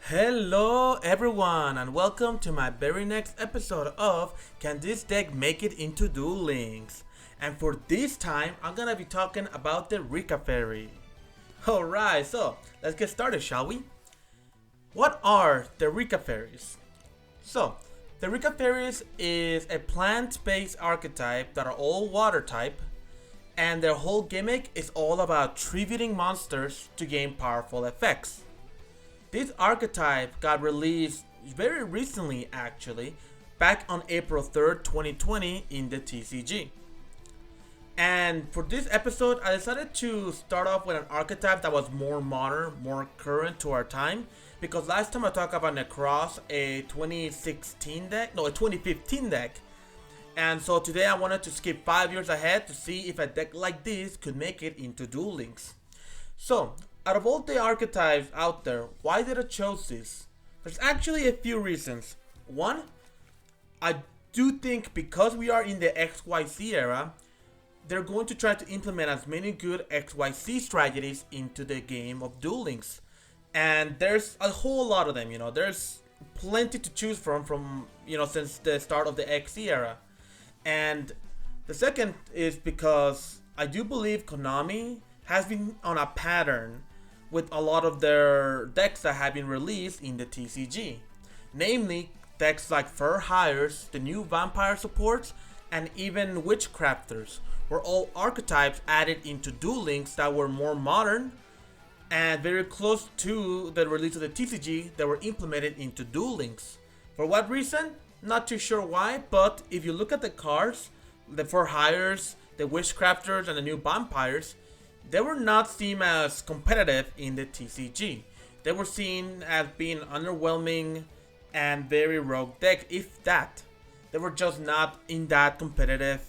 Hello everyone and welcome to my very next episode of Can This Deck Make It into Duel Links? And for this time, I'm gonna be talking about the Rikka Fairy. Alright, so let's get started, shall we? What are the Rikka Fairies? So, the Rikka Fairies is a plant-based archetype that are all water type, and their whole gimmick is all about tributing monsters to gain powerful effects. This archetype got released very recently actually, back on April 3rd, 2020 in the TCG. And for this episode, I decided to start off with an archetype that was more modern, more current to our time. Because last time I talked about Necross, a 2016 deck, no, a 2015 deck. And so today I wanted to skip 5 years ahead to see if a deck like this could make it into Duel Links. So, out of all the archetypes out there, why did I choose this? There's actually a few reasons. One, I do think because we are in the XYZ era, they're going to try to implement as many good XYZ strategies into the game of Duel Links. And there's a whole lot of them, there's plenty to choose from, since the start of the XZ era. And the second is because I do believe Konami has been on a pattern with a lot of their decks that have been released in the TCG. Namely, decks like Fur Hires, the new Vampire supports, and even Witchcrafters were all archetypes added into Duel Links that were more modern and very close to the release of the TCG that were implemented into Duel Links. For what reason? Not too sure why, but if you look at the cards, the Fur Hires, the Witchcrafters, and the new Vampires, they were not seen as competitive in the TCG. They were seen as being underwhelming and very rogue deck, if that. They were just not in that competitive.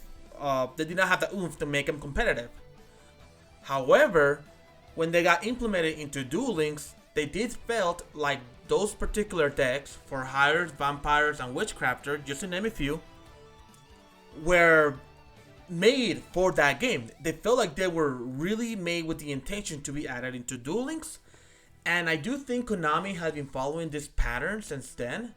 They did not have the oomph to make them competitive. However, when they got implemented into Duel Links, they did felt like those particular decks, for Hires, Vampires, and Witchcrafter, just to name a few, were made for that game. They felt like they were really made with the intention to be added into Duel Links. And I do think Konami has been following this pattern since then.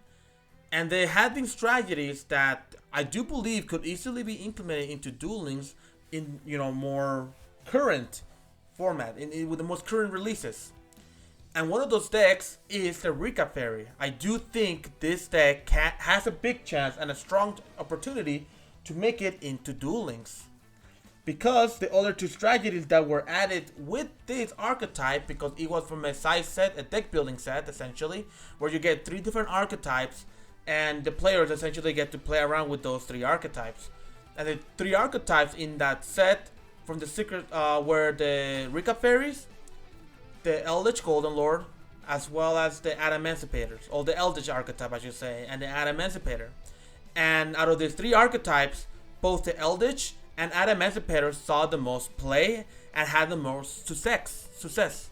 And there have been strategies that I do believe could easily be implemented into Duel Links in more current format, with the most current releases. And one of those decks is the Rikka Fairy. I do think this deck has a big chance and a strong opportunity to make it into Duel Links. Because the other two strategies that were added with this archetype, because it was from a size set, a deck building set essentially, where you get 3 different archetypes and the players essentially get to play around with those 3 archetypes. And the 3 archetypes in that set from the secret were the Rikka Fairies, the Eldritch Golden Lord, as well as the Adamanticators, or the Eldritch archetype I should say, and the Adamanticator. And out of these 3 archetypes, both the Eldritch and Adamanticator saw the most play and had the most success.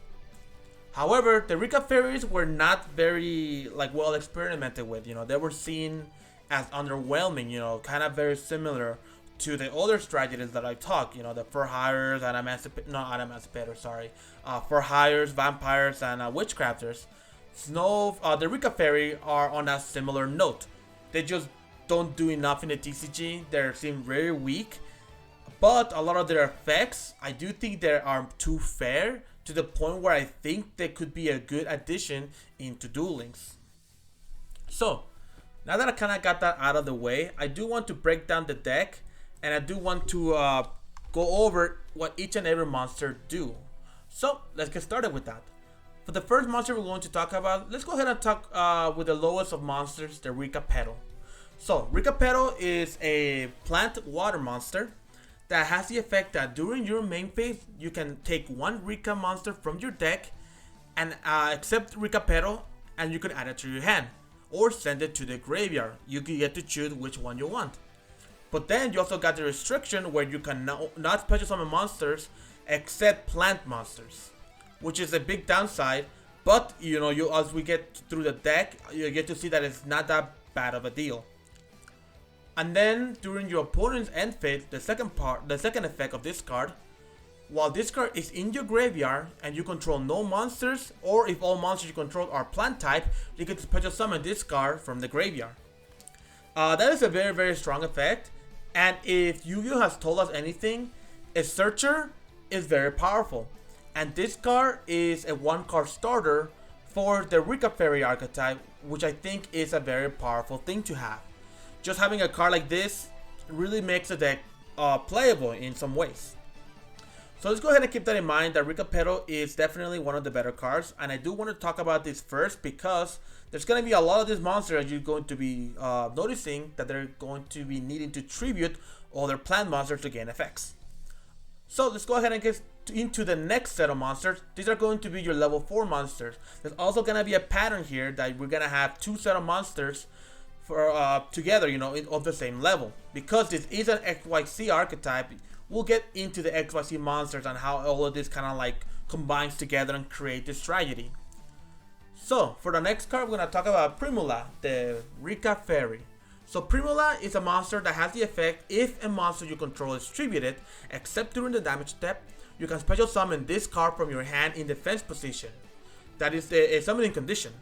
However, the Rikka Fairies were not very well experimented with. They were seen as underwhelming. Kind of very similar to the other strategies that I talked. The Fur Hires, Fur Hires, Vampires, and Witchcrafters. The Rikka Fairy are on a similar note. They just don't do enough in the TCG. They seem very weak, but a lot of their effects, I do think they are too fair to the point where I think they could be a good addition into Duel Links. So, now that I kind of got that out of the way, I do want to break down the deck, and I do want to go over what each and every monster do. So, let's get started with that. For the first monster we're going to talk about, let's go ahead and talk with the lowest of monsters, the Rikka Petal. So, Rikka Petal is a plant water monster that has the effect that during your main phase, you can take 1 Rikka monster from your deck and accept Rikka Petal, and you can add it to your hand or send it to the graveyard. You can get to choose which one you want. But then you also got the restriction where you can not special summon monsters except plant monsters, which is a big downside. But as we get through the deck, you get to see that it's not that bad of a deal. And then during your opponent's end phase, the second effect of this card, while this card is in your graveyard and you control no monsters, or if all monsters you control are plant type, you can special summon this card from the graveyard. That is a very strong effect, and if Yu-Gi-Oh has told us anything, a searcher is very powerful, and this card is a 1-card starter for the Rikka Fairy archetype, which I think is a very powerful thing to have. Just having a card like this really makes the deck playable in some ways. So let's go ahead and keep that in mind, that Rikka Pero is definitely one of the better cards, and I do want to talk about this first because there's going to be a lot of these monsters that you're going to be noticing that they're going to be needing to tribute all their plant monsters to gain effects. So let's go ahead and get into the next set of monsters. These are going to be your level 4 monsters. There's also going to be a pattern here that we're going to have 2 set of monsters for together, you know, of the same level. Because this is an XYZ archetype, we'll get into the XYZ monsters and how all of this kind of like combines together and create this tragedy. So for the next card, we're going to talk about Primula, the Rikka Fairy. So Primula is a monster that has the effect, if a monster you control is tributed, except during the damage step, you can special summon this card from your hand in defense position. That is a summoning condition.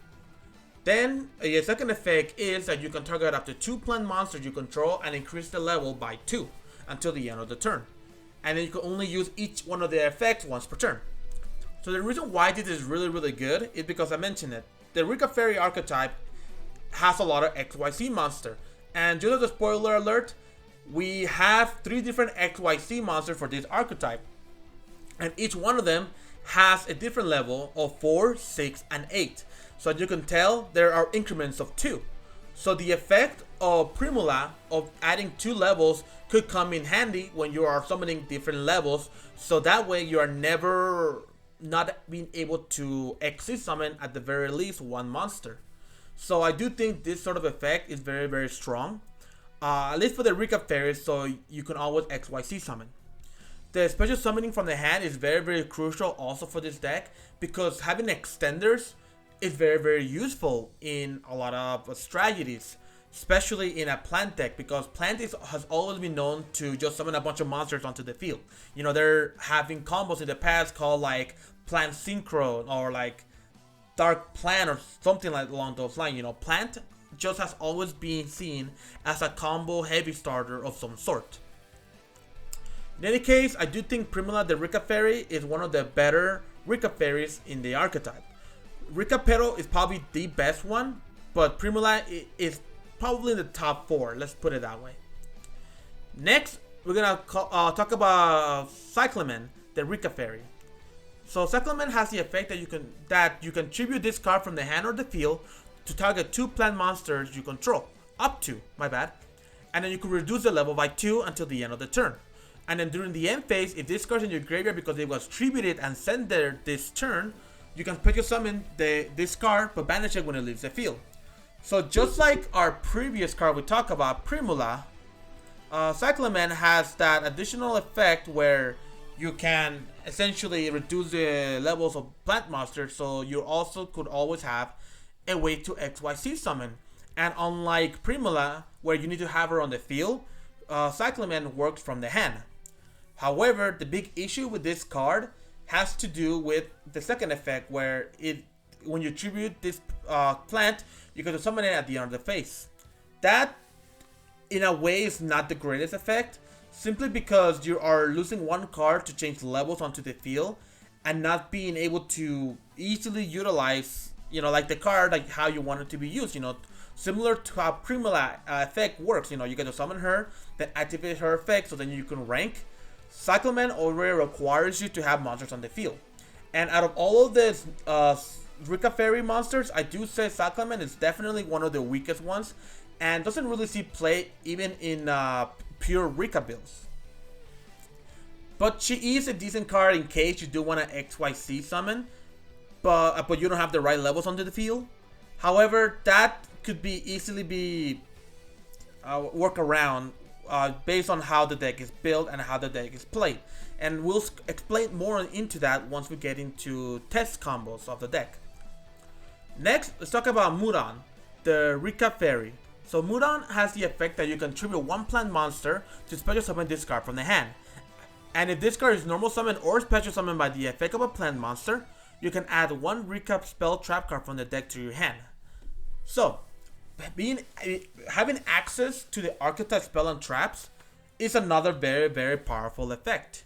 Then a second effect is that you can target up to 2 plant monsters you control and increase the level by 2 until the end of the turn. And then you can only use each one of the effects once per turn. So the reason why this is really good is because I mentioned it. The Rikka Fairy archetype has a lot of XYZ monster. And just as a spoiler alert, we have 3 different XYZ monsters for this archetype. And each one of them has a different level of 4, 6, and 8. So as you can tell, there are increments of 2. So the effect of Primula of adding 2 levels could come in handy when you are summoning different levels. So that way you are never not being able to exit summon at the very least 1 monster. So I do think this sort of effect is very strong. At least for the Rikka Fairy, so you can always XYZ summon. The special summoning from the hand is very crucial also for this deck, because having extenders is very useful in a lot of strategies, especially in a plant deck, because plant has always been known to just summon a bunch of monsters onto the field. You know, they're having combos in the past called like plant synchro or like dark plant or something like along those lines. You know, plant just has always been seen as a combo heavy starter of some sort. In any case, I do think Primula the Rikka Fairy is one of the better Rikka Fairies in the archetype. Rikka Pero is probably the best one, but Primula is probably in the top 4, let's put it that way. Next, we're gonna talk about Cyclamen, the Rikka Fairy. So Cyclamen has the effect that you can tribute this card from the hand or the field to target 2 plant monsters you control, up to, my bad, and then you can reduce the level by 2 until the end of the turn. And then during the end phase, if this card's in your graveyard because it was tributed and sent there this turn, you can special summon this card but banish it when it leaves the field. So just like our previous card we talked about, Primula, Cyclamen has that additional effect where you can essentially reduce the levels of plant monsters, so you also could always have a way to XYZ summon. And unlike Primula, where you need to have her on the field, Cyclamen works from the hand. However, the big issue with this card has to do with the second effect, where when you tribute this plant, you can summon it at the end of the phase. That, in a way, is not the greatest effect, simply because you are losing 1 card to change levels onto the field and not being able to easily utilize, you know, like the card, like how you want it to be used, you know, similar to how Primula effect works. You know, you get to summon her, then activate her effect, so then you can rank. Cyclamen already requires you to have monsters on the field. And out of all of these Rikka Fairy monsters, I do say Cyclamen is definitely one of the weakest ones and doesn't really see play even in pure Rikka builds. But she is a decent card in case you do want to XYZ summon, but you don't have the right levels onto the field. However, that could be easily be work around based on how the deck is built and how the deck is played. And we'll explain more into that once we get into test combos of the deck. Next, let's talk about Mudan, the Rikka Fairy. So Mudan has the effect that you can tribute 1 plant monster to special summon this card from the hand. And if this card is normal summon or special summon by the effect of a plant monster, you can add one Rikka spell trap card from the deck to your hand. So, having access to the archetype spell and traps is another very, very powerful effect.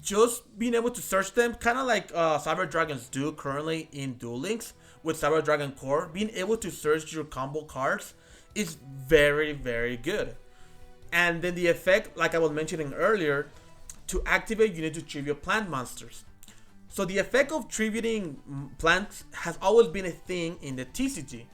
Just being able to search them, kind of like Cyber Dragons do currently in Duel Links with Cyber Dragon Core, being able to search your combo cards is very, very good. And then the effect, like I was mentioning earlier, to activate you need to tribute plant monsters. So the effect of tributing plants has always been a thing in the TCG.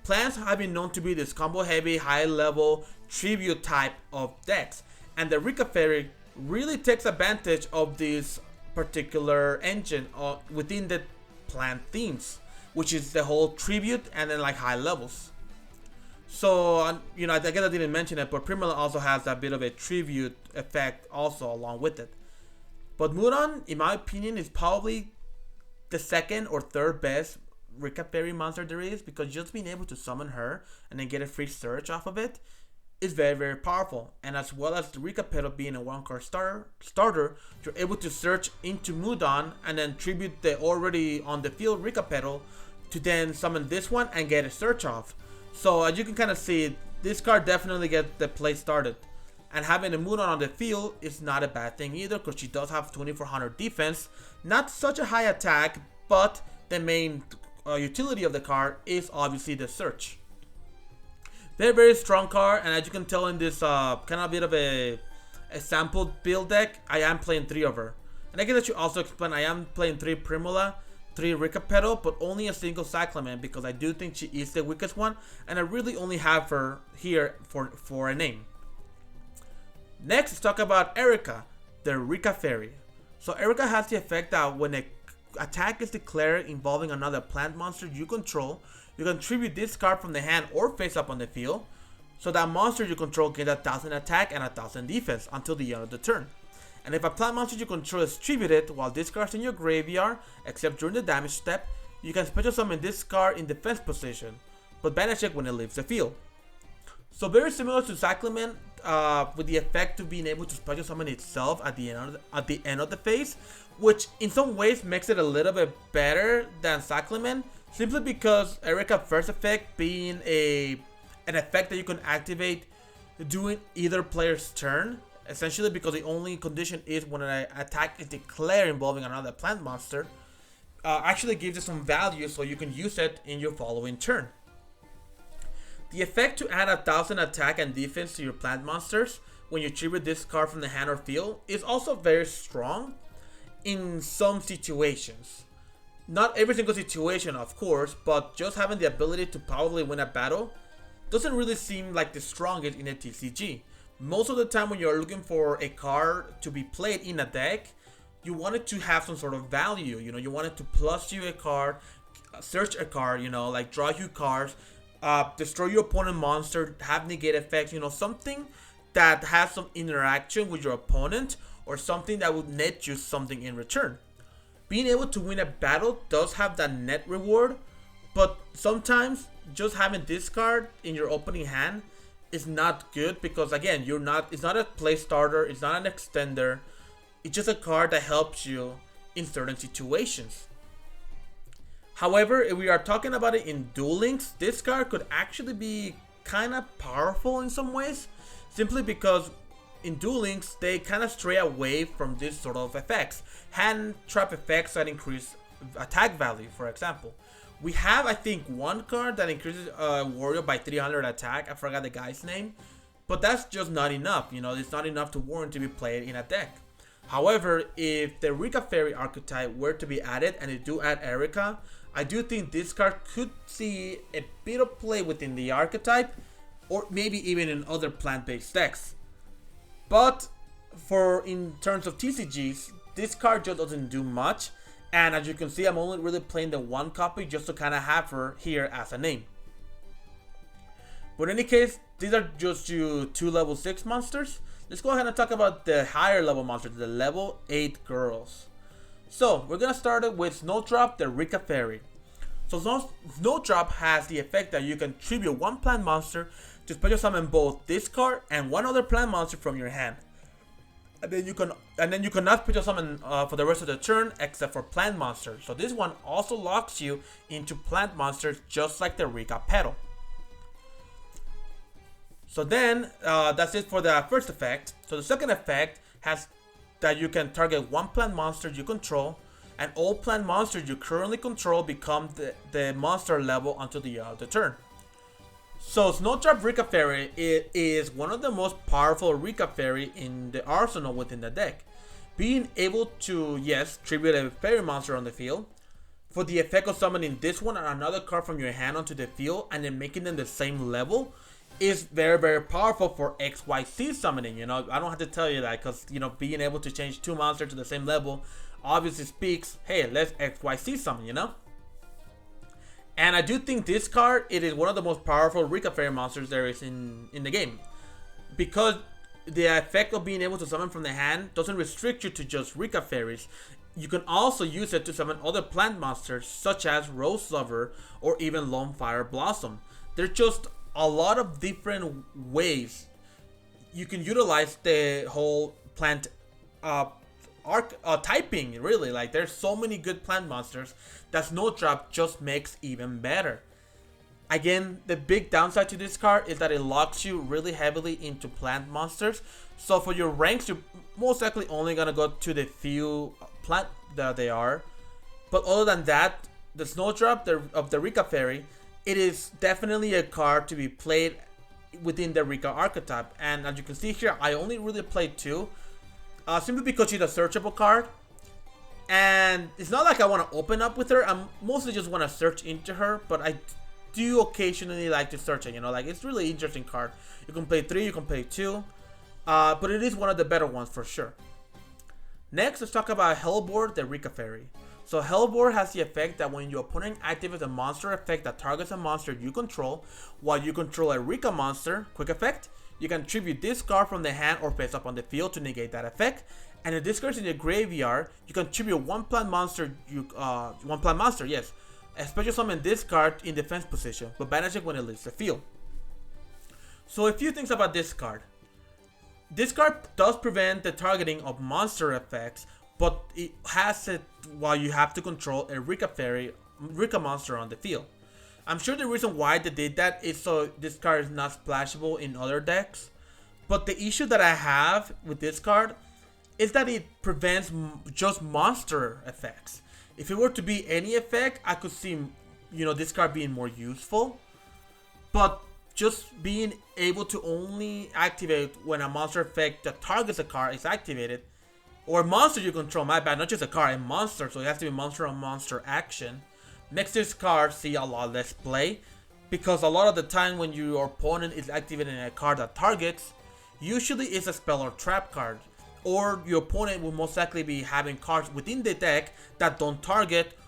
Plants have been known to be this combo heavy, high level tribute type of decks, and the Rikka Fairy really takes advantage of this particular engine within the plant themes, which is the whole tribute and then like high levels. So, you know, I guess I didn't mention it, but Primula also has that bit of a tribute effect also along with it. But Muron, in my opinion, is probably the second or third best Rikka Fairy monster there is, because just being able to summon her and then get a free search off of it is very, very powerful. And as well as the Rikka Petal being a one card starter, you're able to search into Mudon and then tribute the already on the field Rikka Petal to then summon this one and get a search off. So as you can kind of see, this card definitely gets the play started. And having a Mudon on the field is not a bad thing either, because she does have 2400 defense. Not such a high attack, but the main utility of the card is obviously the search. Very, very strong card, and as you can tell in this kind of bit of a sample build deck, I am playing 3 of her. And I guess I should also explain, I am playing 3 Primula, 3 Rikka Petal, but only a single Cyclamen, because I do think she is the weakest one, and I really only have her here for a name. Next, let's talk about Erika, the Rikka Fairy. So Erika has the effect that when an attack is declared involving another plant monster you control, you can tribute this card from the hand or face up on the field, so that monster you control gets 1000 attack and 1000 defense until the end of the turn. And if a plant monster you control is tributed while this card is in your graveyard, except during the damage step, you can special summon this card in defense position, but banish it when it leaves the field. So very similar to Cyclamen, with the effect of being able to special summon itself at the end of the phase, which in some ways makes it a little bit better than Cyclamen, simply because Erika's first effect being an effect that you can activate during either player's turn, essentially because the only condition is when an attack is declared involving another plant monster, actually gives it some value so you can use it in your following turn. The effect to add 1000 attack and defense to your plant monsters when you tribute this card from the hand or field is also very strong in some situations. Not every single situation, of course, but just having the ability to probably win a battle doesn't really seem like the strongest in a TCG. Most of the time when you're looking for a card to be played in a deck, you want it to have some sort of value. You know, you want it to plus you a card, search a card, you know, like draw you cards, destroy your opponent monster, have negate effects, you know, something that has some interaction with your opponent, or something that would net you something in return. Being able to win a battle does have that net reward, but sometimes just having this card in your opening hand is not good, because again, it's not a play starter, it's not an extender, it's just a card that helps you in certain situations. However, if we are talking about it in Duel Links, this card could actually be kind of powerful in some ways, simply because in Duel Links, they kind of stray away from this sort of effects. Hand trap effects that increase attack value, for example. We have, I think, one card that increases warrior by 300 attack. I forgot the guy's name. But that's just not enough. You know, it's not enough to warrant to be played in a deck. However, if the Rikka Fairy archetype were to be added, and they do add Erika, I do think this card could see a bit of play within the archetype, or maybe even in other plant-based decks. But in terms of TCGs, this card just doesn't do much, and as you can see, I'm only really playing the one copy just to kind of have her here as a name. But in any case, these are just your 2 level 6 monsters. Let's go ahead and talk about the higher level monsters, the level 8 girls. So we're gonna start with Snowdrop, the Rikka Fairy. So Snowdrop has the effect that you can tribute one plant monster to special summon both this card and one other plant monster from your hand. And then you cannot special summon for the rest of the turn except for plant monsters. So this one also locks you into plant monsters just like the Rikka pedal. So then that's it for the first effect. So the second effect has that you can target one plant monster you control, and all plant monsters you currently control become the monster level until the turn. So Snowdrop Rikka Fairy is one of the most powerful Rikka Fairy in the arsenal within the deck. Being able to, yes, tribute a fairy monster on the field, for the effect of summoning this one and another card from your hand onto the field and then making them the same level is very, very powerful for XYZ summoning. You know, I don't have to tell you that because, you know, being able to change two monsters to the same level obviously speaks, hey, let's XYZ summon, you know? And I do think this card, it is one of the most powerful Rikka Fairy monsters there is in the game. Because the effect of being able to summon from the hand doesn't restrict you to just Rikka Fairies. You can also use it to summon other plant monsters such as Rose Lover or even Lone Fire Blossom. There's just a lot of different ways you can utilize the whole plant typing, really. Like, there's so many good plant monsters that Snowdrop just makes even better. Again, the big downside to this card is that it locks you really heavily into plant monsters. So for your ranks, you're most likely only gonna go to the few plant that they are. But other than that, the Snowdrop of the Rikka Fairy, it is definitely a card to be played within the Rikka archetype. And as you can see here, I only really played two. Simply because she's a searchable card. And it's not like I want to open up with her. I mostly just want to search into her. But I do occasionally like to search it. You know, like, it's really interesting card. You can play 3, you can play 2. But it is one of the better ones for sure. Next, let's talk about Hellbore, the Rikka Fairy. So Hellbore has the effect that when your opponent activates a monster effect that targets a monster you control, while you control a Rikka monster, quick effect, you can tribute this card from the hand or face up on the field to negate that effect. And if this card is in your graveyard, you can tribute one plant monster. Yes, a special summon this card in defense position, but banish it when it leaves the field. So a few things about this card. This card does prevent the targeting of monster effects, but it has it while you have to control a Rikka monster on the field. I'm sure the reason why they did that is so this card is not splashable in other decks. But the issue that I have with this card is that it prevents just monster effects. If it were to be any effect, I could see, you know, this card being more useful. But just being able to only activate when a monster effect that targets a card is activated, or a monster you control, my bad, not just a card, a monster, so it has to be monster on monster action, makes this card see a lot less play, because a lot of the time when your opponent is activating a card that targets, usually it's a spell or trap card, or your opponent will most likely be having cards within the deck that don't target,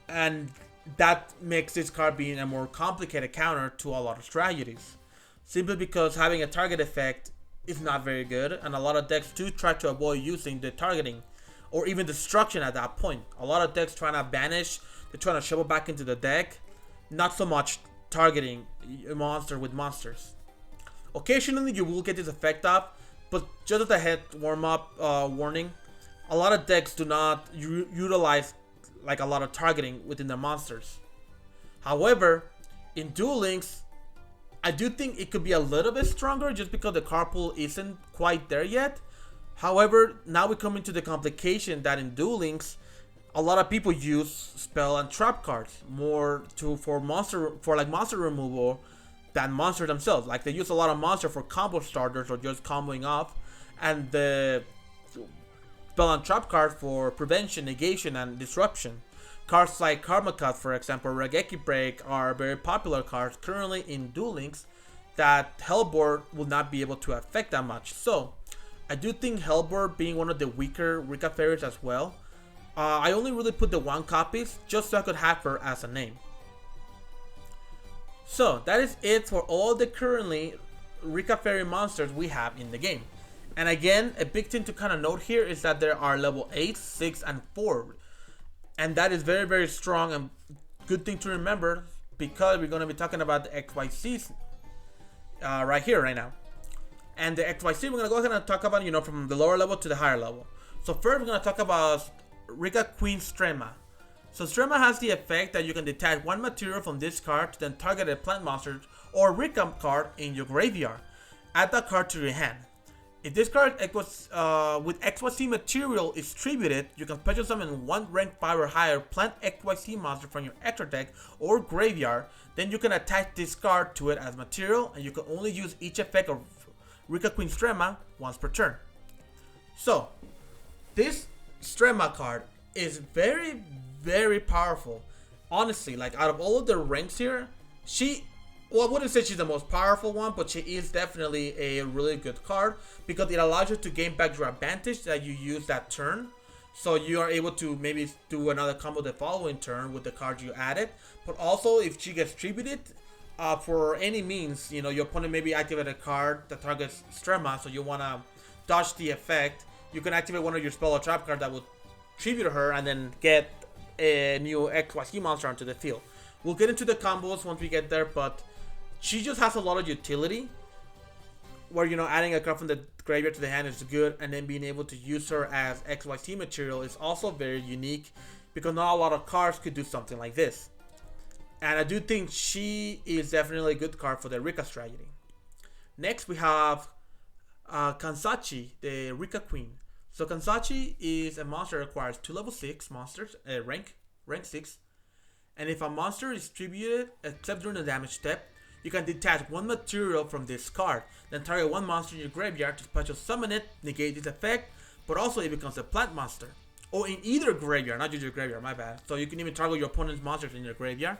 and that makes this card being a more complicated counter to a lot of strategies. Simply because having a target effect is not very good, and a lot of decks do try to avoid using the targeting or even destruction at that point. A lot of decks trying to banish, they're trying to shovel back into the deck, not so much targeting a monster with monsters. Occasionally you will get this effect off, but just as a head warm-up warning, a lot of decks do not utilize like a lot of targeting within the monsters. However, in Duel Links, I do think it could be a little bit stronger just because the card pool isn't quite there yet. However, now we come into the complication that in Duel Links, a lot of people use spell and trap cards more for monster removal than monsters themselves. Like, they use a lot of monster for combo starters or just comboing off, and the spell and trap card for prevention, negation, and disruption. Cards like Karma Cut, for example, Regeki Break are very popular cards currently in Duel Links that Hellbore will not be able to affect that much. So, I do think Hellbore being one of the weaker Rikka Fairies as well. I only really put the 1 copies just so I could have her as a name. So, that is it for all the currently Rikka Fairy monsters we have in the game. And again, a big thing to kind of note here is that there are level 8, 6, and 4. And that is very, very strong and good thing to remember, because we're going to be talking about the XYZs right here, right now. And the XYZ, we're gonna go ahead and talk about, from the lower level to the higher level. So first, we're gonna talk about Rikka Queen Strema. So Strema has the effect that you can detach one material from this card to then target a plant monster or Rikka card in your graveyard. Add that card to your hand. If this card with XYZ material is tributed, you can special summon one rank 5 or higher plant XYZ monster from your extra deck or graveyard. Then you can attach this card to it as material, and you can only use each effect of Rikka Queen Strema once per turn. So, this Strema card is very, very powerful. Honestly, like out of all of the ranks here, I wouldn't say she's the most powerful one, but she is definitely a really good card because it allows you to gain back your advantage that you use that turn. So you are able to maybe do another combo the following turn with the card you added. But also, if she gets tributed, for any means, your opponent maybe activate a card that targets Strema, so you want to dodge the effect. You can activate one of your spell or trap cards that will tribute her and then get a new XYZ monster onto the field. We'll get into the combos once we get there, but she just has a lot of utility where, adding a card from the graveyard to the hand is good, and then being able to use her as XYZ material is also very unique because not a lot of cards could do something like this. And I do think she is definitely a good card for the Rikka strategy. Next, we have Kansachi, the Rikka Queen. So Kansachi is a monster that requires 2 level 6 monsters, rank 6. And if a monster is tributed, except during the damage step, you can detach one material from this card. Then target one monster in your graveyard to special summon it, negate this effect, but also it becomes a plant monster. Or in either graveyard, not just your graveyard, my bad. So you can even target your opponent's monsters in your graveyard.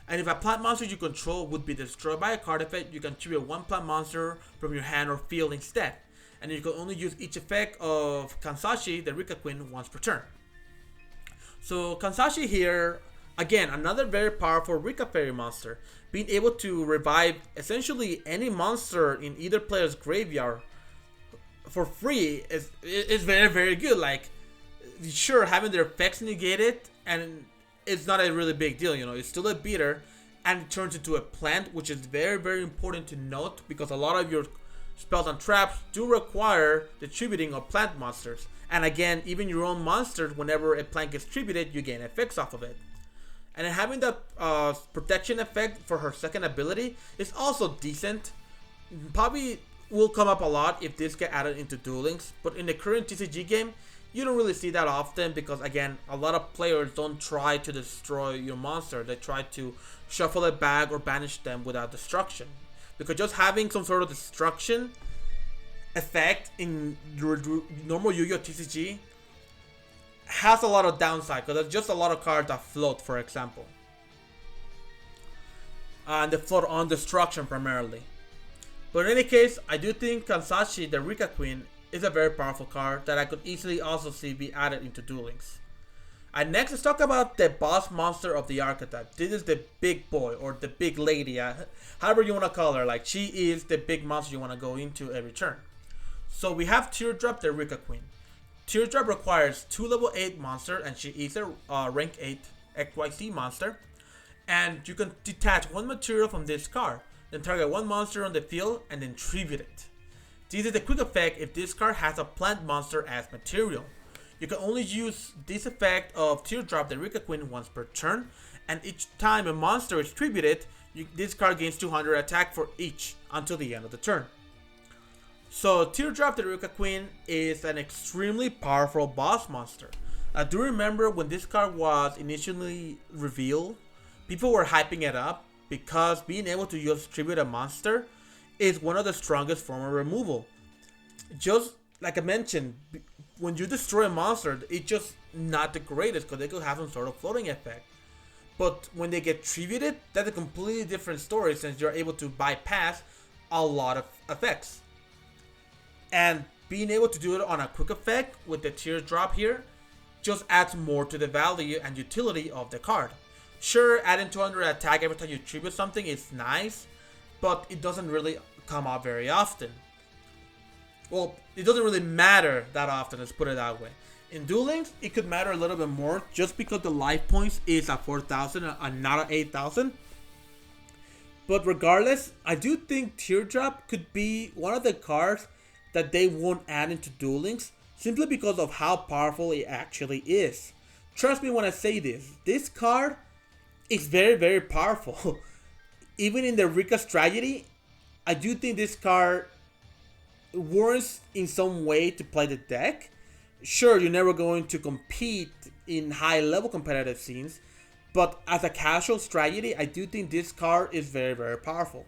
And if a plant monster you control would be destroyed by a card effect, you can tribute one plant monster from your hand or field instead. And you can only use each effect of Kansashi, the Rikka Queen, once per turn. So Kansashi here, again, another very powerful Rikka Fairy monster. Being able to revive essentially any monster in either player's graveyard for free is very, very good. Like, sure, having their effects negated, and it's not a really big deal, it's still a beater, and it turns into a plant, which is very, very important to note because a lot of your spells and traps do require the tributing of plant monsters. And again, even your own monsters, whenever a plant gets tributed, you gain effects off of it. And then having that protection effect for her second ability is also decent. Probably will come up a lot if this get added into Duel Links, but in the current TCG game, you don't really see that often because, again, a lot of players don't try to destroy your monster. They try to shuffle it back or banish them without destruction. Because just having some sort of destruction effect in your normal Yu-Gi-Oh! TCG has a lot of downside because there's just a lot of cards that float, for example. And they float on destruction primarily. But in any case, I do think Kansashi, the Rikka Queen, is a very powerful card that I could easily also see be added into Duel Links. And next, let's talk about the boss monster of the archetype. This is the big boy or the big lady, however you want to call her. Like, she is the big monster you want to go into every turn. So we have Teardrop, the Rikka Queen. Teardrop requires 2 level 8 monster, and she is a rank 8 XYZ monster. And you can detach one material from this card, then target one monster on the field, and then tribute it. This is the quick effect if this card has a plant monster as material. You can only use this effect of Teardrop, the Rikka Queen, once per turn, and each time a monster is tributed, this card gains 200 attack for each until the end of the turn. So Teardrop, the Rikka Queen, is an extremely powerful boss monster. I do remember when this card was initially revealed, people were hyping it up because being able to use tribute a monster is one of the strongest form of removal. Just like I mentioned, when you destroy a monster, it's just not the greatest because they could have some sort of floating effect. But when they get tributed, that's a completely different story since you're able to bypass a lot of effects. And being able to do it on a quick effect with the Teardrop here just adds more to the value and utility of the card. Sure, adding 200 attack every time you tribute something is nice, but it doesn't really come out very often. Well, it doesn't really matter that often, let's put it that way. In Duel Links, it could matter a little bit more just because the life points is at 4,000 and not at 8,000. But regardless, I do think Teardrop could be one of the cards that they won't add into Duel Links simply because of how powerful it actually is. Trust me when I say this. This card is very, very powerful. Even in the Rikka strategy, I do think this card warrants in some way to play the deck. Sure, you're never going to compete in high level competitive scenes, but as a casual strategy, I do think this card is very, very powerful.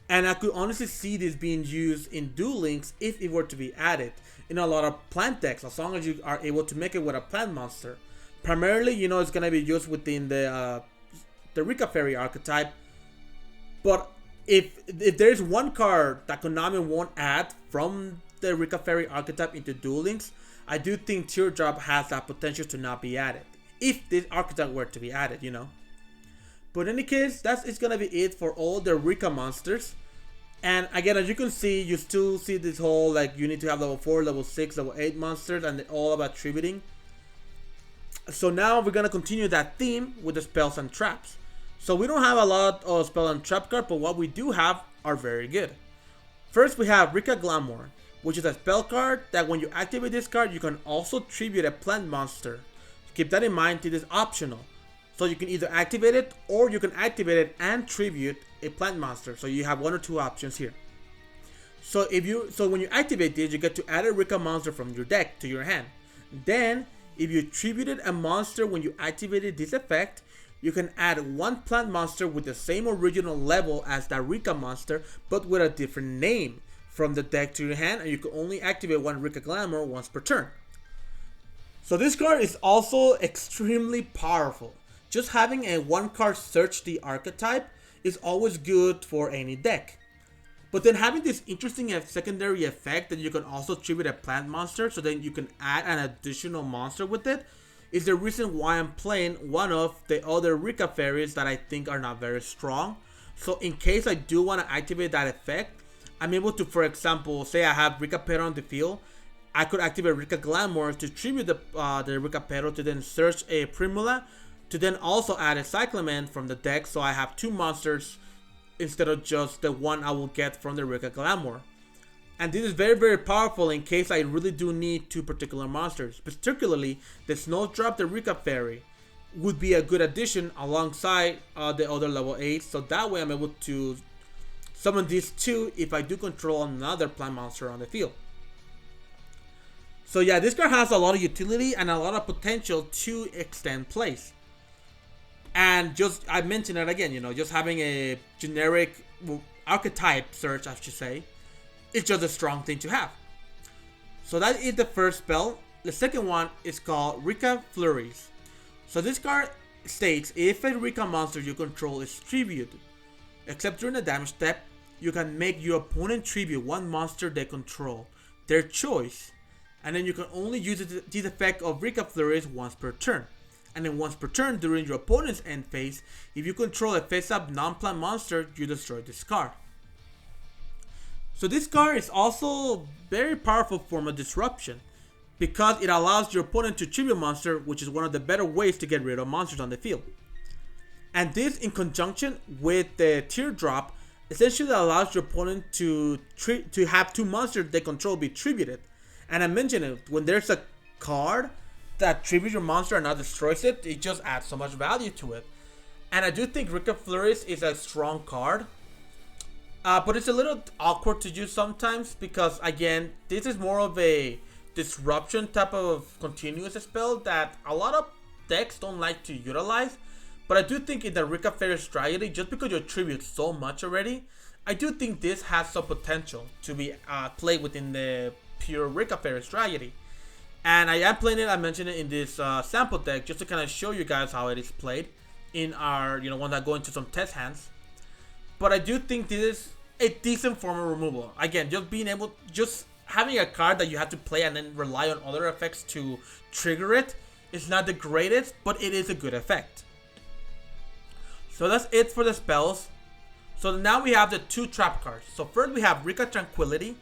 And I could honestly see this being used in Duel Links if it were to be added in a lot of plant decks, as long as you are able to make it with a plant monster. Primarily, it's going to be used within the Rikka Fairy archetype. But if there's one card that Konami won't add from the Rikka Fairy archetype into Duel Links, I do think Teardrop has that potential to not be added. If this archetype were to be added. But in any case, it's gonna be it for all the Rikka monsters. And again, as you can see, you still see this whole you need to have level 4, level 6, level 8 monsters, and they're all about tributing. So now we're gonna continue that theme with the spells and traps. So we don't have a lot of spell and trap cards, but what we do have are very good. First, we have Rikka Glamour, which is a spell card that when you activate this card, you can also tribute a plant monster. Keep that in mind, it is optional. So you can either activate it or you can activate it and tribute a plant monster. So you have one or two options here. So when you activate this, you get to add a Rikka monster from your deck to your hand. Then, if you tributed a monster when you activated this effect, you can add one plant monster with the same original level as that Rikka monster, but with a different name from the deck to your hand, and you can only activate one Rikka Glamour once per turn. So this card is also extremely powerful. Just having a one card search the archetype is always good for any deck. But then having this interesting secondary effect that you can also tribute a plant monster, so then you can add an additional monster with it, is the reason why I'm playing one of the other Rikka fairies that I think are not very strong. So in case I do want to activate that effect, I'm able to, for example, say I have Rikka Pero on the field, I could activate Rikka Glamour to tribute the Rikka Pero to then search a Primula, to then also add a Cyclamen from the deck, so I have two monsters instead of just the one I will get from the Rikka Glamour. And this is very, very powerful in case I really do need two particular monsters. Particularly, the Snowdrop, the Rikka Fairy, would be a good addition alongside the other level 8. So that way I'm able to summon these two if I do control another plant monster on the field. So yeah, this card has a lot of utility and a lot of potential to extend plays. And just, I mentioned it again, just having a generic archetype search, I should say, it's just a strong thing to have. So that is the first spell. The second one is called Rikka Flurries. So this card states, if a Rikka monster you control is tributed, except during the damage step, you can make your opponent tribute one monster they control, their choice. And then you can only use this effect of Rikka Flurries once per turn. And then once per turn during your opponent's end phase, if you control a face-up non-plant monster, you destroy this card. So this card is also very powerful form of disruption, because it allows your opponent to tribute monster, which is one of the better ways to get rid of monsters on the field. And this, in conjunction with the Teardrop, essentially allows your opponent to have two monsters they control be tributed. And I mentioned it, when there's a card that tributes your monster and not destroys it, it just adds so much value to it. And I do think Rikka Flurries is a strong card. But it's a little awkward to use sometimes because, again, this is more of a disruption type of continuous spell that a lot of decks don't like to utilize. But I do think in the Rikka Fairy strategy, just because you tribute so much already, I do think this has some potential to be played within the pure Rikka Fairy strategy. And I am playing it, I mentioned it in this sample deck just to kind of show you guys how it is played in our, one that go into some test hands. But I do think this is a decent form of removal. Again, just having a card that you have to play and then rely on other effects to trigger it is not the greatest, but it is a good effect. So that's it for the spells. So now we have the two trap cards. So first we have Rikka Tranquility,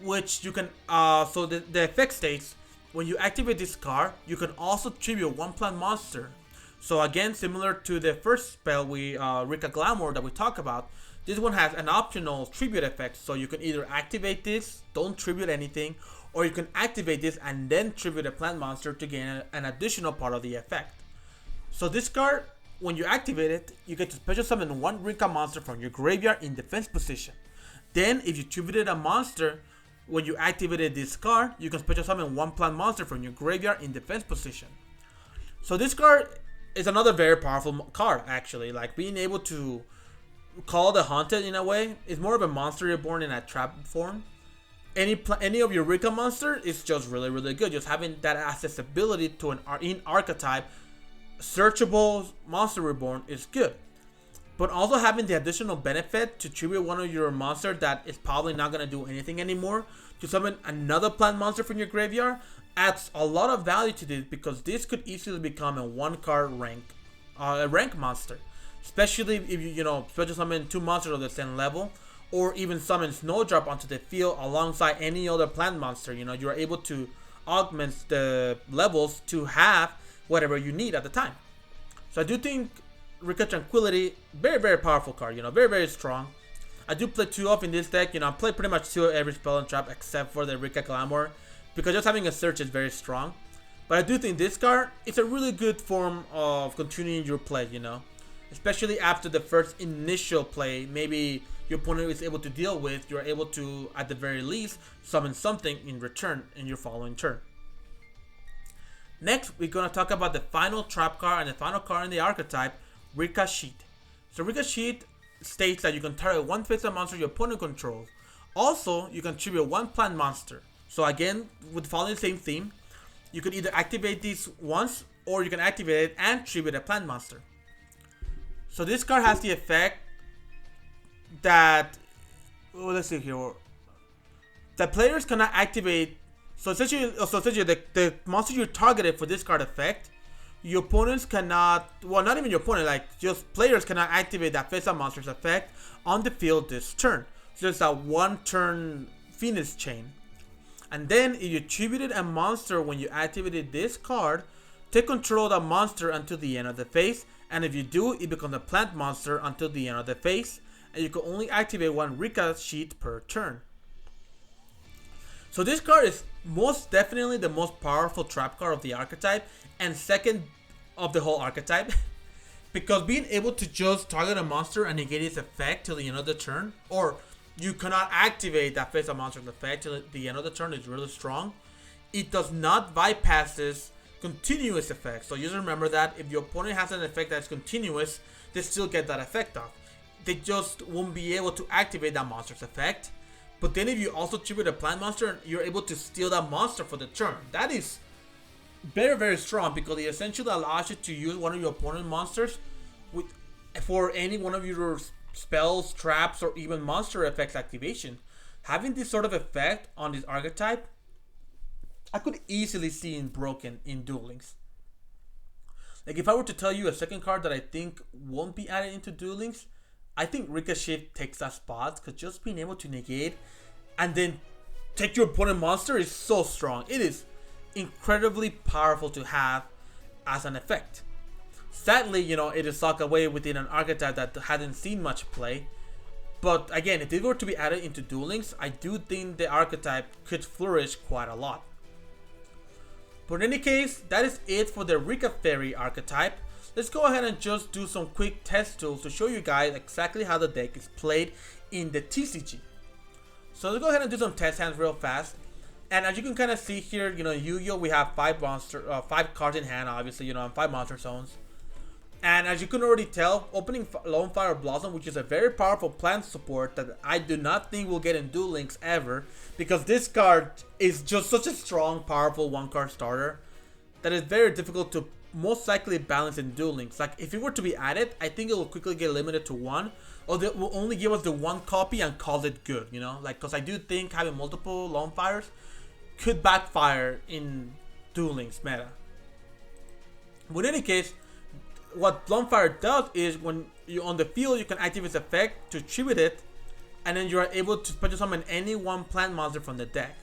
which you can, so the effect states, when you activate this card, you can also tribute one plant monster. So again, similar to the first spell Rikka Glamour that we talked about, this one has an optional tribute effect. So you can either activate this, don't tribute anything, or you can activate this and then tribute a plant monster to gain an additional part of the effect. So this card, when you activate it, you get to special summon one Rikka monster from your graveyard in defense position. Then if you tributed a monster, when you activated this card, you can special summon one plant monster from your graveyard in defense position. So this card is another very powerful card actually. Like being able to call the Haunted in a way is more of a monster reborn in a trap form. Any of your Rikka monster is just really good. Just having that accessibility to an in archetype searchable monster reborn is good. But also having the additional benefit to tribute one of your monsters that is probably not going to do anything anymore to summon another plant monster from your graveyard adds a lot of value to this, because this could easily become a one card rank monster. Especially if you special summon two monsters of the same level, or even summon Snowdrop onto the field alongside any other plant monster. You are able to augment the levels to have whatever you need at the time. So I do think Rikka Tranquility, very powerful card, very strong. I do play 2 off in this deck. I play pretty much 2 of every spell and trap except for the Rikka Glamour, because just having a search is very strong. But I do think this card is a really good form of continuing your play, especially after the first initial play. Maybe your opponent is able to deal with, you're able to, at the very least, summon something in return in your following turn. Next, we're going to talk about the final trap card and the final card in the archetype, Rikka Sheet. So Rikka Sheet states that you can target one face-up monster your opponent controls. Also, you can tribute one plant monster. So again, with following the same theme, you can either activate these once, or you can activate it and tribute a plant monster. So this card has the effect that, let's see here, that players cannot activate. So essentially the monster you targeted for this card effect, your opponents cannot, well, not even your opponent, like just players cannot activate that face-up monster's effect on the field this turn. So it's a one turn Phoenix chain. And then if you tributed a monster when you activated this card, take control of the monster until the end of the phase. And if you do, it becomes a plant monster until the end of the phase. And you can only activate one Rikka Sheet per turn. So this card is most definitely the most powerful trap card of the archetype, and second of the whole archetype. Because being able to just target a monster and negate its effect till the end of the turn, or you cannot activate that face-up monster's effect till the end of the turn, is really strong. It does not bypass this continuous effect. So just remember that if your opponent has an effect that's continuous, they still get that effect off. They just won't be able to activate that monster's effect. But then if you also tribute a plant monster, you're able to steal that monster for the turn. That is very strong, because it essentially allows you to use one of your opponent monsters for any one of your spells, traps, or even monster effects activation. Having this sort of effect on this archetype, I could easily see it broken in Duel Links. Like if I were to tell you a second card that I think won't be added into Duel Links, I think Rikka Sheet takes that spot, because just being able to negate and then take your opponent monster is so strong. It is incredibly powerful to have as an effect. Sadly, it is locked away within an archetype that hasn't seen much play. But again, if it were to be added into Duel Links, I do think the archetype could flourish quite a lot. But in any case, that is it for the Rikka Fairy archetype. Let's go ahead and just do some quick test tools to show you guys exactly how the deck is played in the TCG. So let's go ahead and do some test hands real fast. And as you can kind of see here, Yugioh, we have 5 cards in hand, obviously, on 5 monster zones. And as you can already tell, opening Lone Fire Blossom, which is a very powerful plant support that I do not think we'll get in Duel Links ever, because this card is just such a strong, powerful 1-card starter that is very difficult to most likely balance in Duel Links. Like if it were to be added, I think it will quickly get limited to 1, or they will only give us the 1 copy and call it good, because I do think having multiple Lone Fires could backfire in Duel Links meta. But in any case, what Lone Fire does is when you're on the field, you can activate its effect to tribute it, and then you are able to special summon any one plant monster from the deck.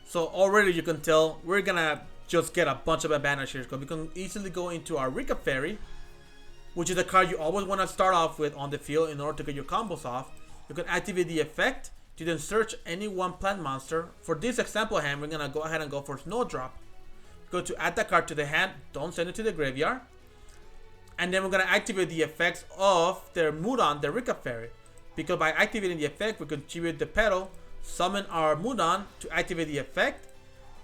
So already you can tell we're gonna just get a bunch of advantage here, because we can easily go into our Rikka Fairy, which is a card you always want to start off with on the field in order to get your combos off. You can activate the effect to then search any one plant monster. For this example hand, we're going to go ahead and go for Snowdrop. Go to add that card to the hand, don't send it to the graveyard. And then we're going to activate the effects of their Mudan, the Rikka Fairy. Because by activating the effect, we contribute the pedal, summon our Mudan to activate the effect,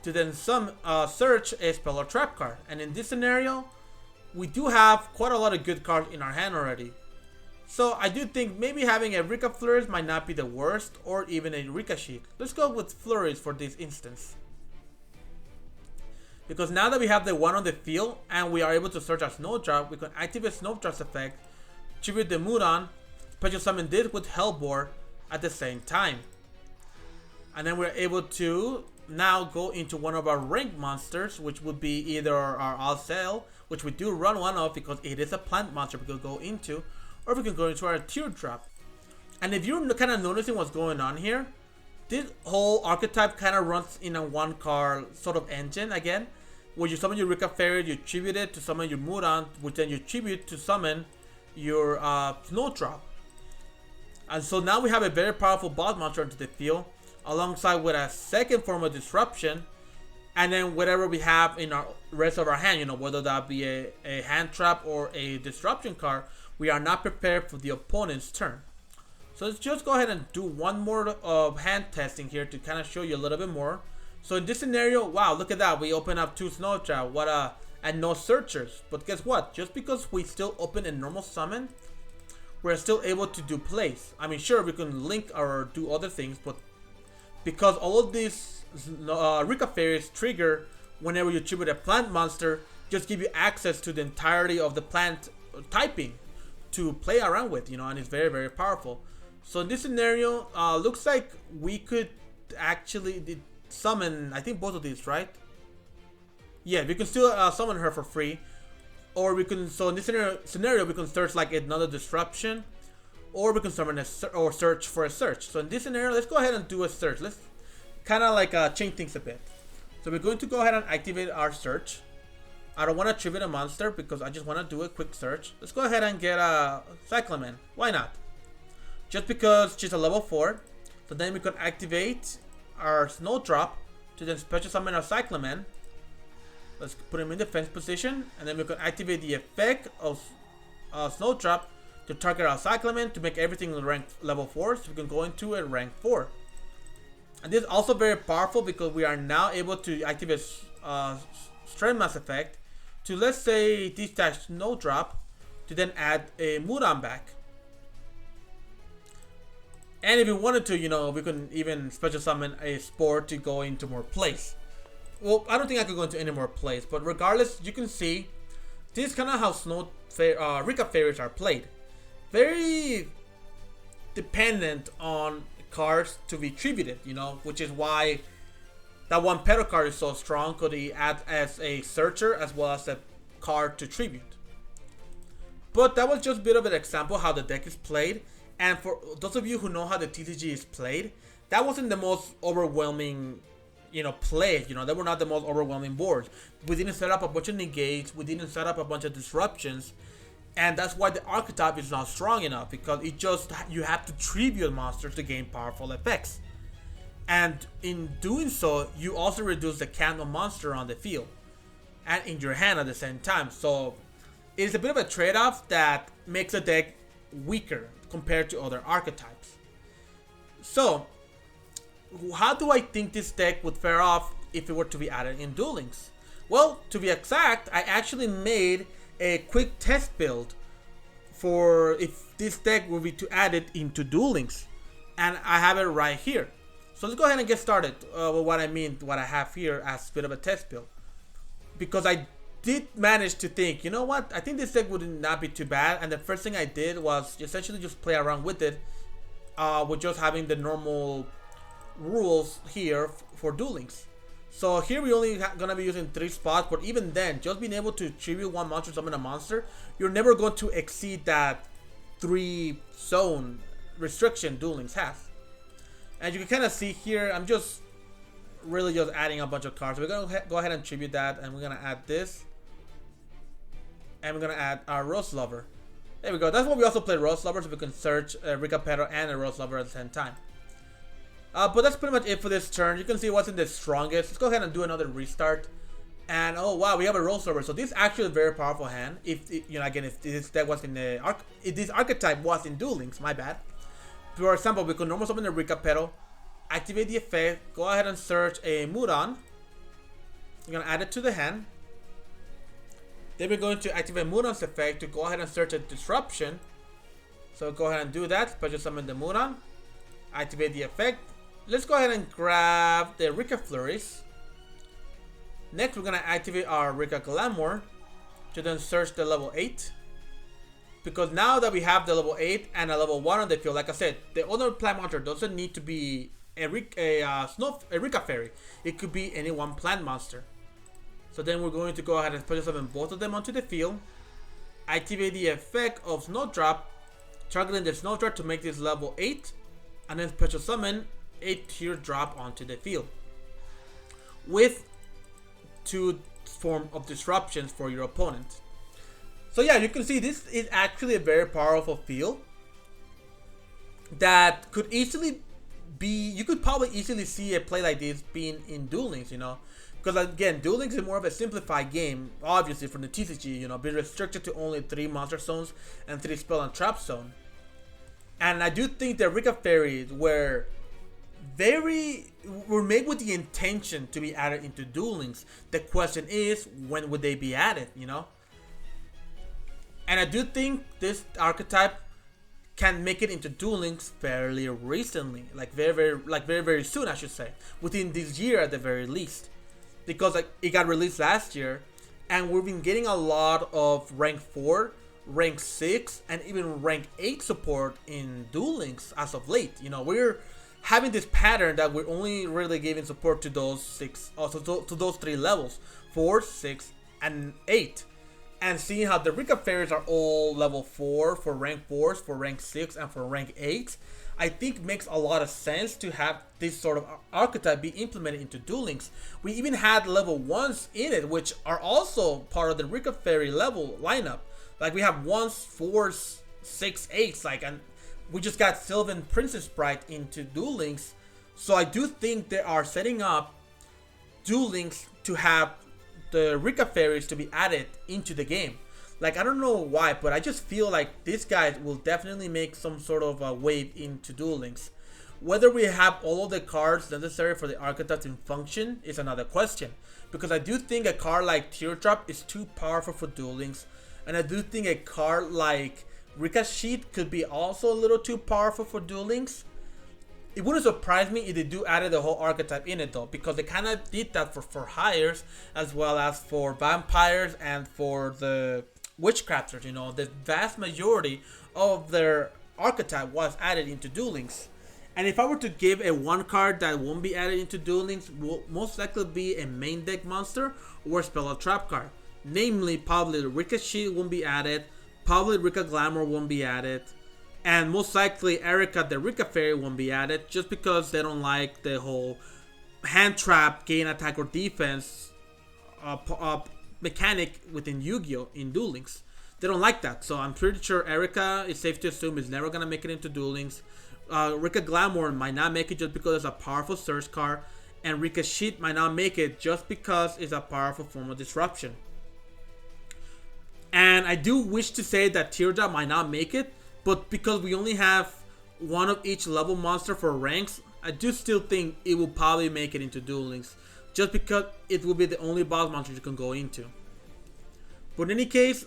to then search a spell or trap card. And in this scenario, we do have quite a lot of good cards in our hand already. So I do think maybe having a Rikka Flurries might not be the worst, or even a Rikka Sheet. Let's go with Flurries for this instance. Because now that we have the one on the field and we are able to search our Snowdrop, we can activate Snowdrop's effect, tribute the Mudan, special summon this with Hellbore at the same time. And then we're able to now go into one of our ranked monsters, which would be either our Alcel, which we do run one of because it is a plant monster we could go into, or we can go into our Teardrop. And if you're kind of noticing what's going on here, this whole archetype kind of runs in a one card sort of engine again, where you summon your Rikka Fairy, you tribute it to summon your Mudan, which then you tribute to summon your Snowdrop. And so now we have a very powerful boss monster into the field, alongside with a second form of disruption, and then whatever we have in our rest of our hand, you know, whether that be a hand trap or a disruption card, we are not prepared for the opponent's turn. So let's just go ahead and do one more hand testing here to kind of show you a little bit more. So in this scenario, wow, look at that. We open up 2 Snowdrop, and no searchers. But guess what? Just because we still open a normal summon, we're still able to do plays. I mean, sure, we can link or do other things, but because all of these Rikka Fairies trigger whenever you tribute a plant monster, just give you access to the entirety of the plant typing to play around with, you know, and it's very, very powerful. So in this scenario, looks like we could actually summon, I think both of these, right? Yeah, we can still summon her for free. Or we can, so in this scenario, we can search like another disruption, or we can summon or search for a search. So in this scenario, let's go ahead and do a search. Let's kind of like change things a bit. So we're going to go ahead and activate our search. I don't want to tribute a monster because I just want to do a quick search. Let's go ahead and get a Cyclamen. Why not? Just because she's a level 4. So then we can activate our Snowdrop to then special summon our Cyclamen. Let's put him in defense position, and then we can activate the effect of Snowdrop to target our Cyclamen to make everything rank level 4, so we can go into a rank 4. And this is also very powerful because we are now able to activate Strength Mass effect to, let's say, detach Snowdrop to then add a Mudan back. And if we wanted to, you know, we can even special summon a Spore to go into more plays. Well, I don't think I could go into any more plays, but regardless, you can see this is kind of how Rikka Fairies are played. Very dependent on cards to be tributed, you know, which is why that one pedal card is so strong, because he adds as a searcher as well as a card to tribute. But that was just a bit of an example how the deck is played. And for those of you who know how the TCG is played, that wasn't the most overwhelming, you know, play. You know, they were not the most overwhelming boards. We didn't set up a bunch of negates. We didn't set up a bunch of disruptions. And that's why the archetype is not strong enough, because it just, you have to tribute monsters to gain powerful effects. And in doing so, you also reduce the count of monster on the field and in your hand at the same time. So it's a bit of a trade-off that makes a deck weaker compared to other archetypes. So how do I think this deck would fare off if it were to be added in Duel Links? Well, to be exact, I actually made a quick test build for if this deck will be to add it into Duel Links, and I have it right here. So let's go ahead and get started with what I have here as a bit of a test build, because I did manage to think, you know what, I think this deck would not be too bad. And the first thing I did was essentially just play around with it, with just having the normal rules here for Duel Links. So here we only gonna be using 3 spots, but even then, just being able to tribute one monster, summon a monster, you're never going to exceed that 3 zone restriction Duel Links has. And you can kind of see here, I'm just really just adding a bunch of cards. So we're gonna go ahead and tribute that, and we're gonna add this, and we're gonna add our Rose Lover. There we go. That's why we also play Rose Lover, so we can search Rikka Pero and a Rose Lover at the same time. But that's pretty much it for this turn. You can see what's in the strongest. Let's go ahead and do another restart. And oh wow, we have a Rose Lover. So this is actually a very powerful hand. If again, if this deck was in the if this archetype was in Duel Links, my bad. For example, we could normal summon the Rikka Pero, activate the effect, go ahead and search a Mudan. You're gonna add it to the hand. Then we're going to activate Mudan's effect to go ahead and search a Disruption. So go ahead and do that. Special summon the Mudan, activate the effect. Let's go ahead and grab the Rikka Flurries. Next, we're gonna activate our Rikka Glamour to then search the level 8. Because now that we have the level 8 and a level 1 on the field, like I said, the other plant monster doesn't need to be a Rikka Fairy. It could be any one plant monster. So then we're going to go ahead and special summon both of them onto the field. Activate the effect of Snowdrop, targeting the Snowdrop to make this level 8. And then special summon a Teardrop onto the field. With 2 form of disruptions for your opponent. So yeah, you can see this is actually a very powerful field that could easily be, you could probably easily see a play like this being in Duel Links, because again, Duel Links is more of a simplified game, obviously from the TCG, be restricted to only 3 monster zones and 3 spell and trap zone. And I do think that Rikka Fairies were made with the intention to be added into Duel Links. The question is, when would they be added, And I do think this archetype can make it into Duel Links fairly recently, like very soon, I should say, within this year at the very least, because it got released last year, and we've been getting a lot of rank 4, rank 6, and even rank 8 support in Duel Links as of late. We're having this pattern that we're only really giving support to those 6, also to those 3 levels, 4, 6, and 8. And seeing how the Rikka Fairies are all level 4 for rank 4s, for rank 6, and for rank 8, I think makes a lot of sense to have this sort of archetype be implemented into Duel Links. We even had level 1s in it, which are also part of the Rikka Fairy level lineup. Like we have 1s, 4s, 6, 8s, and we just got Sylvan Princess Sprite into Duel Links. So I do think they are setting up Duel Links to have the Rikka Fairies to be added into the game. I don't know why, but I just feel like these guys will definitely make some sort of a wave into Duel Links. Whether we have all of the cards necessary for the archetype to function is another question, because I do think a card like Teardrop is too powerful for Duel Links, and I do think a card like Rikka Sheet could be also a little too powerful for Duel Links. It wouldn't surprise me if they do added the whole archetype in it though, because they kind of did that for hires as well as for vampires and for the witchcrafters. The vast majority of their archetype was added into Duel Links. And if I were to give a one card that won't be added into Duel Links, will most likely be a main deck monster or a spell or trap card. Namely, probably the Rikka Sheet won't be added, probably Rikka Glamour won't be added, and most likely Erika the Rikka Fairy won't be added, just because they don't like the whole hand trap, gain attack or defense mechanic within Yu-Gi-Oh! In Duel Links. They don't like that, so I'm pretty sure Erika is safe to assume is never going to make it into Duel Links. Rikka Glamour might not make it just because it's a powerful search card, and Rikka Sheet might not make it just because it's a powerful form of disruption. And I do wish to say that Teardrop might not make it, but because we only have one of each level monster for ranks, I do still think it will probably make it into Duel Links, just because it will be the only boss monster you can go into. But in any case,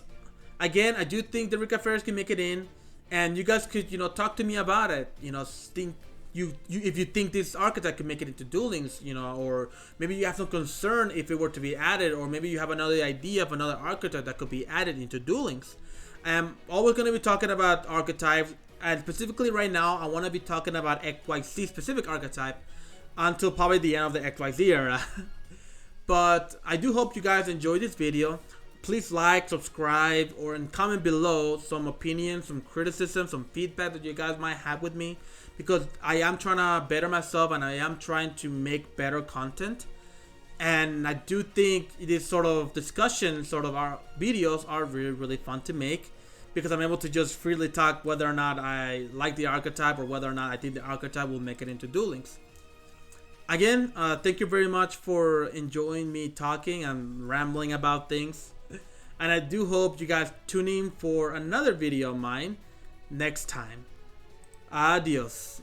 again, I do think the Rikka Fairies can make it in, and you guys could, talk to me about it. Think if you think this archetype can make it into Duel Links, or maybe you have some concern if it were to be added, or maybe you have another idea of another archetype that could be added into Duel Links. I'm always going to be talking about archetypes, and specifically right now, I want to be talking about XYZ specific archetype until probably the end of the XYZ era. But I do hope you guys enjoyed this video. Please like, subscribe, or comment below some opinions, some criticism, some feedback that you guys might have with me, because I am trying to better myself and I am trying to make better content. And I do think this sort of discussion, sort of our videos are really, really fun to make, because I'm able to just freely talk whether or not I like the archetype or whether or not I think the archetype will make it into Duel Links. Again, thank you very much for enjoying me talking and rambling about things. And I do hope you guys tune in for another video of mine next time. Adios.